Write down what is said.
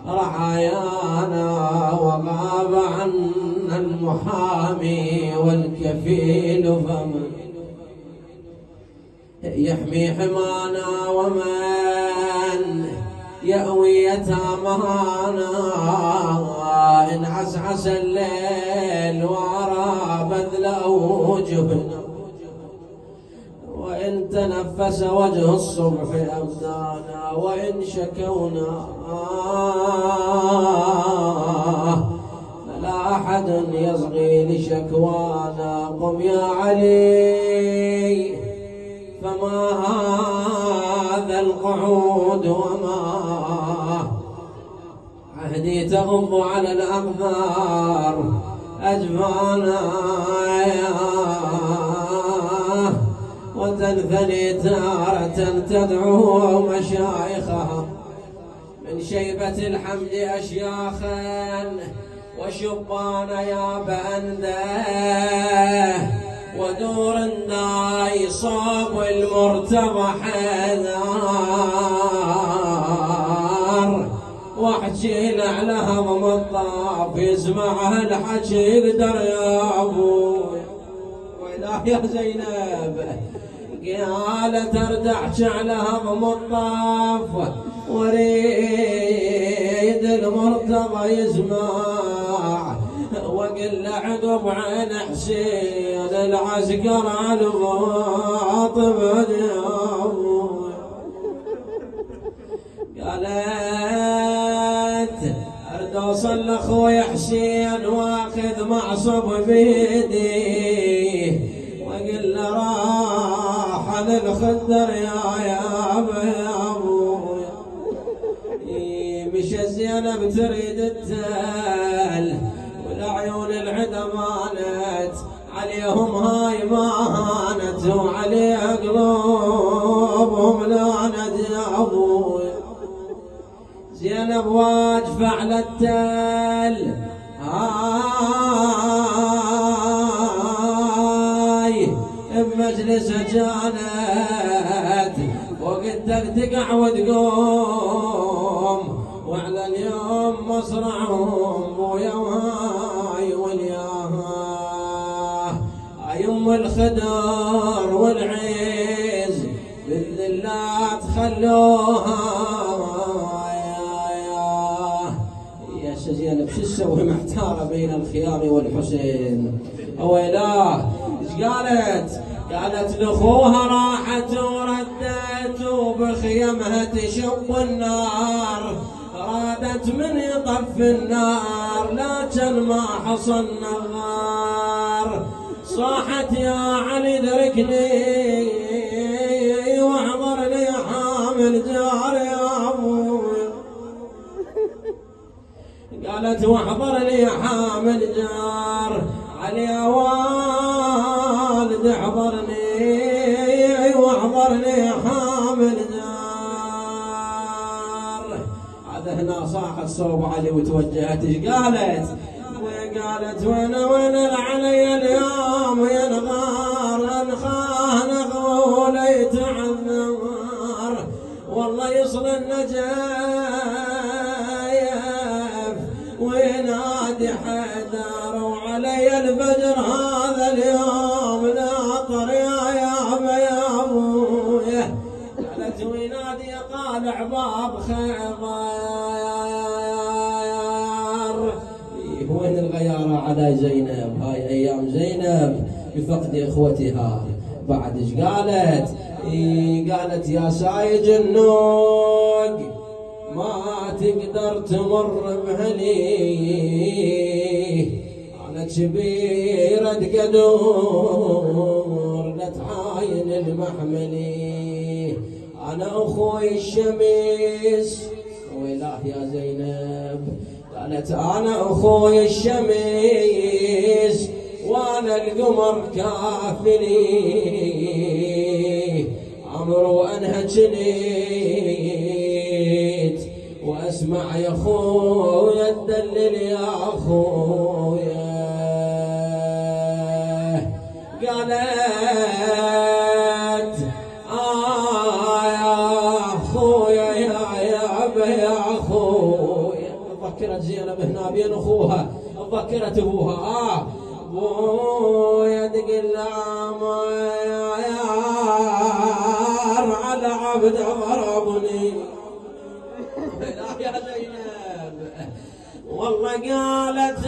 رعايانا وغاب عنا المحامي والكفيل فمن يحمي حمانا ومن يأوي يتامانا إن عسعس الليل وأرى بذل وجهنا وإن تنفس وجه الصبح أبدانا وإن شكونا فلا أحد يصغي لشكوانا. قم يا علي فما هذا القعود وما عهدي تغض على الأقدار أجفانا وتنثني تارة تدعو مشايخها من شيبة الحمد أشياخا وشبان يا بأنده ودور الناي صاب المرتضى حذار واحكي على هضم الطاف يسمعها الحكي يقدر يا ابوي ولا يا زينب قالت ارجعش على هضم الطاف وريد المرتضى يسمع وقل عقب عين حسين العسكر على الباطب قالت ارد اوصل لاخوي حسين واخذ معصب بيدي وقل راح للخدر يا ابوي مش زينب تريد التل والعيون العدا مالت عليهم هاي ما هانت وعلي قلوبهم لانت يا ابوي. زينب واقفة على التل هاي بمجلس كانت وقتك تقع وتقوم وعلى اليوم مصرعهم بويا وهاي والياها يم الخدر والعز بالذلات خلوها يا زينب شو تسوي محتارة بين الخيام والحسين اويلاه ايش قالت؟ قالت لاخوها راحت وردت وبخيمها تشب النار رادت من يطفي النار لكن ما حصل نغار صاحت يا علي ادركني واحضر لي حامل جار يا ابوي قالت واحضر لي حامل جار علي يا والد احضرني واحضر لي حامل جار. عاد هنا صاحت صوب علي وتوجهت ايش قالت؟ قالت وين العلي اليوم ينغار انخاه نغوى وليتعذر والله يصل النجايف وينادي حيدر وعلي البدر هذا اليوم ناطر يا ابويا. قالت وينادي قال عباب خيبر. وين الغيارة على زينب؟ هاي ايام زينب بفقد اخوتها. بعد ايش قالت؟ قالت يا سايج النوق ما تقدر تمر بهلي انا كبيرة قدور لا تعاين المحملي انا اخوي الشميس ويلاه يا زينب. قالت انا اخوي الشميس وانا القمر كافلي عمر وانهجنيت واسمع يا خويا تدلل يا خويا. قالت يا خويا زينب يا أخويا. ذكرت زينب هنا بين أخوها، ذكرت أبوها. بويا تقول على عبد ضربني يا زينب والله قالت